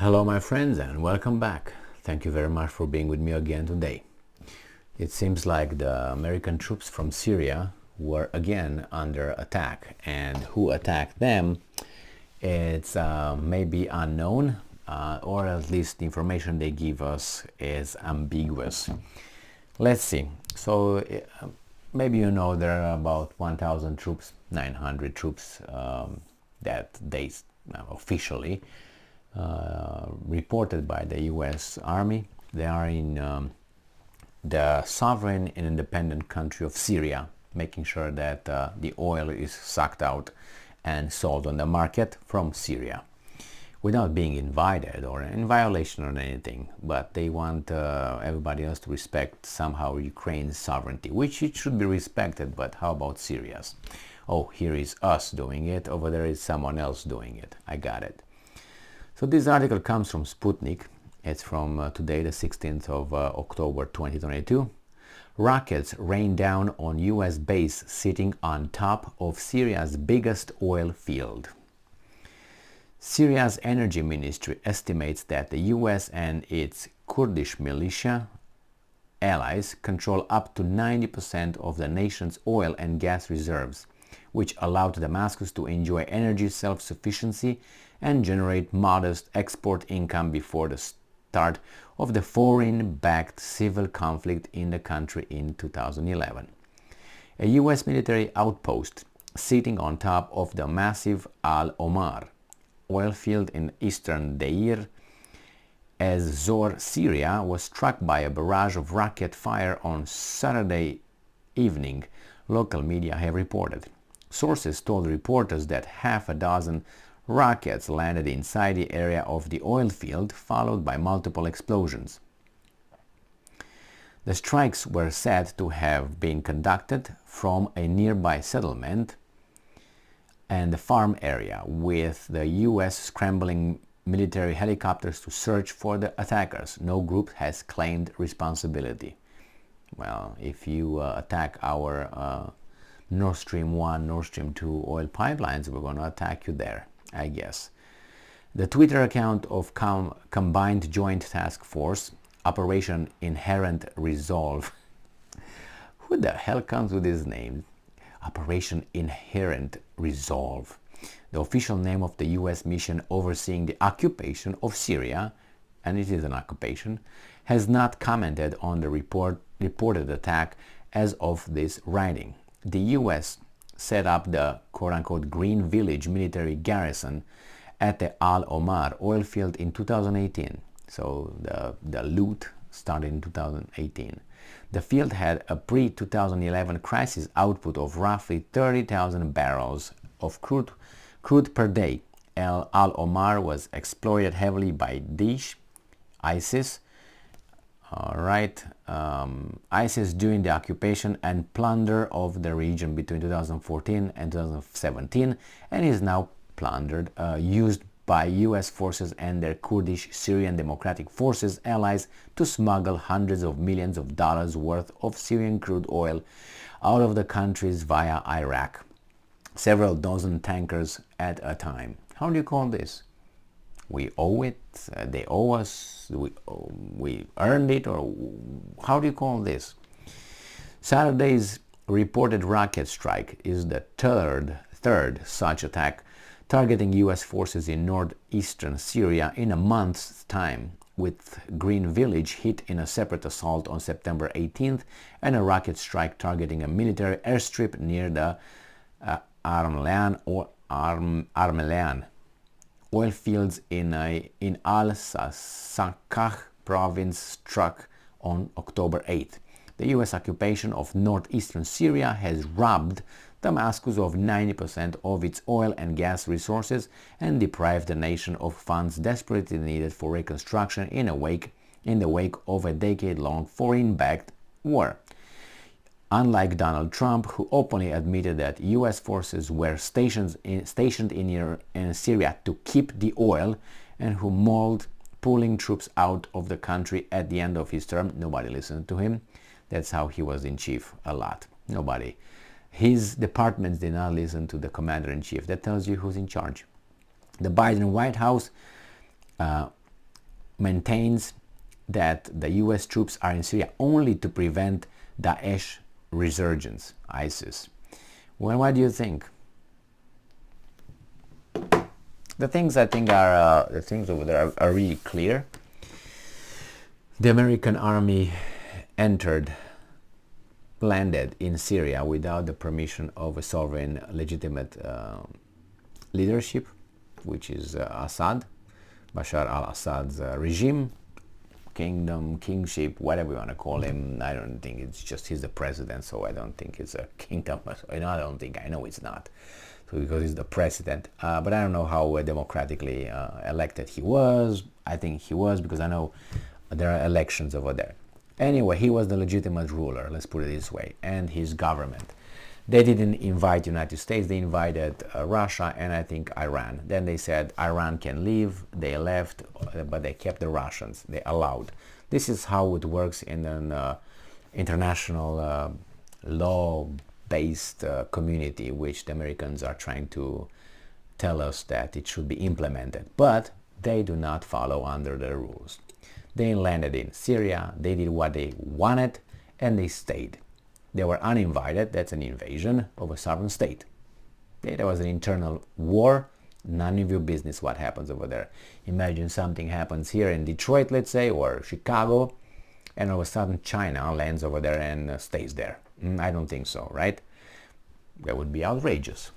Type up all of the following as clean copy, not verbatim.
Hello my friends and welcome back. Thank you very much for being with me again today. It seems like the American troops from Syria were again under attack, and who attacked them, it's maybe unknown, or at least the information they give us is ambiguous. Let's see. So maybe you know there are about 1,000 troops, 900 troops that they officially reported by the US Army. They are in the sovereign and independent country of Syria, making sure that the oil is sucked out and sold on the market from Syria without being invited or in violation or anything. But they want everybody else to respect somehow Ukraine's sovereignty, which it should be respected, but how about Syria's? Oh, here is us doing it, over there is someone else doing it. I got it. So this article comes from Sputnik. It's from today, the 16th of October 2022. Rockets rain down on US base sitting on top of Syria's biggest oil field. Syria's energy ministry estimates that the US and its Kurdish militia allies control up to 90% of the nation's oil and gas reserves, which allowed Damascus to enjoy energy self-sufficiency and generate modest export income before the start of the foreign-backed civil conflict in the country in 2011. A US military outpost sitting on top of the massive Al Omar oil field in eastern Deir ez-Zor, Syria, was struck by a barrage of rocket fire on Saturday evening, local media have reported. Sources told reporters that half a dozen rockets landed inside the area of the oil field, followed by multiple explosions. The strikes were said to have been conducted from a nearby settlement and the farm area, with the US scrambling military helicopters to search for the attackers. No group has claimed responsibility. Well, if you attack our Nord Stream 1, Nord Stream 2 oil pipelines, we're going to attack you there, I guess. The Twitter account of Combined Joint Task Force, Operation Inherent Resolve. Who the hell comes with this name? Operation Inherent Resolve. The official name of the US mission overseeing the occupation of Syria, and it is an occupation, has not commented on the reported attack as of this writing. The US set up the quote-unquote Green Village military garrison at the Al Omar oil field in 2018. So the loot started in 2018. The field had a pre-2011 crisis output of roughly 30,000 barrels of crude per day. Al Omar was exploited heavily by Daesh, ISIS, ISIS during the occupation and plunder of the region between 2014 and 2017, and is now plundered, used by US forces and their Kurdish Syrian Democratic Forces allies to smuggle hundreds of millions of dollars worth of Syrian crude oil out of the countries via Iraq. Several dozen tankers at a time. How do you call this? We owe it, they owe us, we earned it, or how do you call this? Saturday's reported rocket strike is the third such attack targeting US forces in northeastern Syria in a month's time, with Green Village hit in a separate assault on September 18th and a rocket strike targeting a military airstrip near the Armelean oil fields in Al-Sakakh province struck on October 8th. The US occupation of northeastern Syria has robbed Damascus of 90% of its oil and gas resources and deprived the nation of funds desperately needed for reconstruction in the wake of a decade-long foreign-backed war. Unlike Donald Trump, who openly admitted that US forces were stationed in Syria to keep the oil, and who mauled pulling troops out of the country at the end of his term, nobody listened to him. That's how he was in chief a lot. Nobody. His departments did not listen to the commander-in-chief. That tells you who's in charge. The Biden White House maintains that the US troops are in Syria only to prevent Daesh resurgence, ISIS. Well, what do you think? The things I think are the things over there are really clear. The American army landed in Syria without the permission of a sovereign, legitimate leadership, which is Assad, Bashar al-Assad's regime, kingdom, kingship, whatever you want to call him. I don't think it's just he's the president, so I don't think it's a kingdom. I know it's not. So because he's the president, but I don't know how democratically elected he was. I think he was, because I know there are elections over there. Anyway, he was the legitimate ruler, let's put it this way, and his government. They didn't invite the United States, they invited Russia and I think Iran. Then they said Iran can leave, they left, but they kept the Russians, they allowed. This is how it works in an international law-based community, which the Americans are trying to tell us that it should be implemented. But they do not follow under the rules. They landed in Syria, they did what they wanted, and they stayed. They were uninvited, that's an invasion of a sovereign state. There was an internal war, none of your business what happens over there. Imagine something happens here in Detroit, let's say, or Chicago, and all of a sudden China lands over there and stays there. I don't think so, right? That would be outrageous.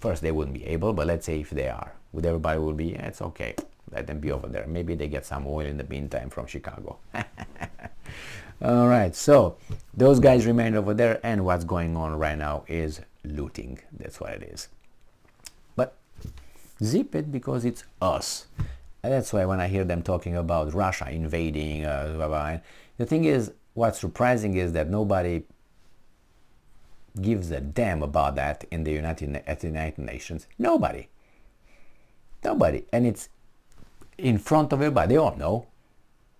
First, they wouldn't be able, but let's say if they are, would everybody will be, yeah, it's okay, let them be over there. Maybe they get some oil in the meantime from Chicago. All right, so those guys remained over there, and what's going on right now is looting. That's what it is. But zip it, because it's us. And that's why when I hear them talking about Russia invading, the thing is, what's surprising is that nobody gives a damn about that in the United Nations. Nobody. And it's in front of everybody. They all know.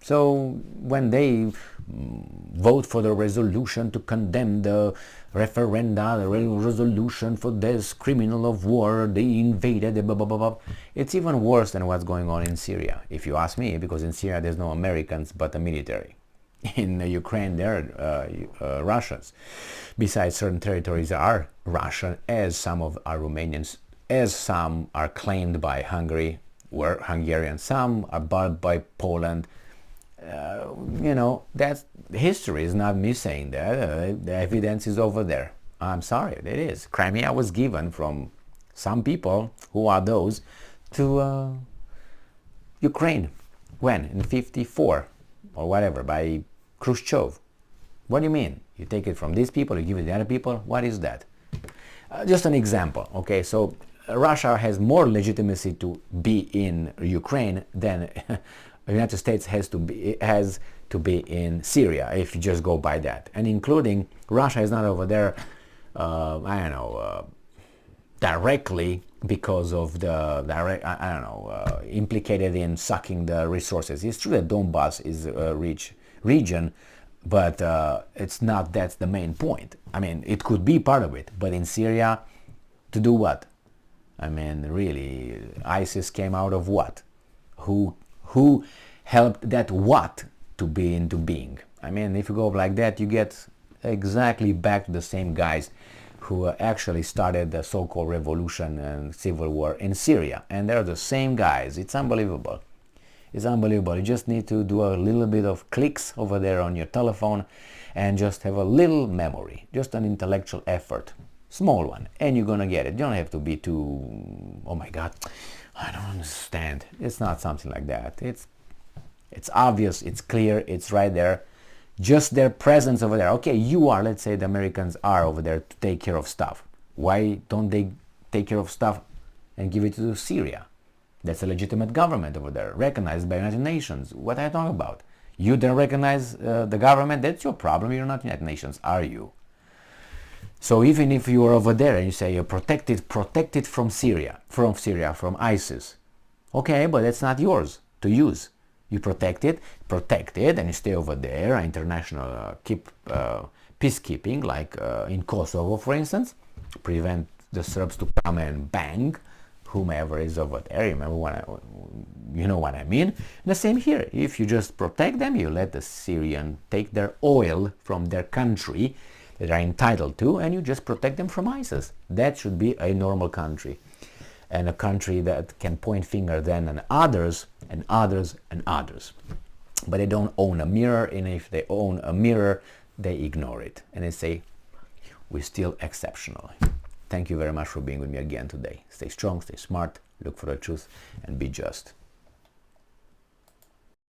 So when they vote for the resolution to condemn the referenda, the resolution for this criminal of war, they invaded, blah, blah, blah, blah. It's even worse than what's going on in Syria, if you ask me, because in Syria there's no Americans but the military. In Ukraine there are Russians. Besides, certain territories are Russian, as some are Romanians, as some are claimed by Hungary, were Hungarian, some are bought by Poland. That's history is not me saying that. The evidence is over there. I'm sorry, it is. Crimea was given from some people, who are those, to Ukraine. When? In 54 or whatever, by Khrushchev. What do you mean? You take it from these people, you give it to the other people? What is that? Just an example. Okay, so Russia has more legitimacy to be in Ukraine than the United States has to be in Syria, if you just go by that. And including Russia is not over there, directly because of the implicated in sucking the resources. It's true that Donbass is a rich region, but it's not. That's the main point. I mean, it could be part of it, but in Syria, to do what? I mean, really, ISIS came out of what? Who helped that what to be into being? I mean, if you go like that, you get exactly back to the same guys who actually started the so-called revolution and civil war in Syria. And they're the same guys. It's unbelievable. It's unbelievable. You just need to do a little bit of clicks over there on your telephone and just have a little memory, just an intellectual effort, small one, and you're gonna get it. You don't have to be too, oh my God, I don't understand. It's not something like that. It's obvious, it's clear, it's right there. Just their presence over there. Okay, let's say the Americans are over there to take care of stuff. Why don't they take care of stuff and give it to Syria? That's a legitimate government over there, recognized by United Nations. What are you talking about? You don't recognize the government? That's your problem. You're not United Nations, are you? So even if you are over there and you say you're protected from Syria, from ISIS, okay, but that's not yours to use. You protect it, and you stay over there. International peacekeeping, like in Kosovo, for instance, prevent the Serbs to come and bang whomever is over there. Remember when you know what I mean. The same here. If you just protect them, you let the Syrian take their oil from their country that they are entitled to, and you just protect them from ISIS. That should be a normal country, and a country that can point finger then at others and others and others. But they don't own a mirror, and if they own a mirror, they ignore it and they say, we're still exceptional. Thank you very much for being with me again today. Stay strong, stay smart, look for the truth, and be just.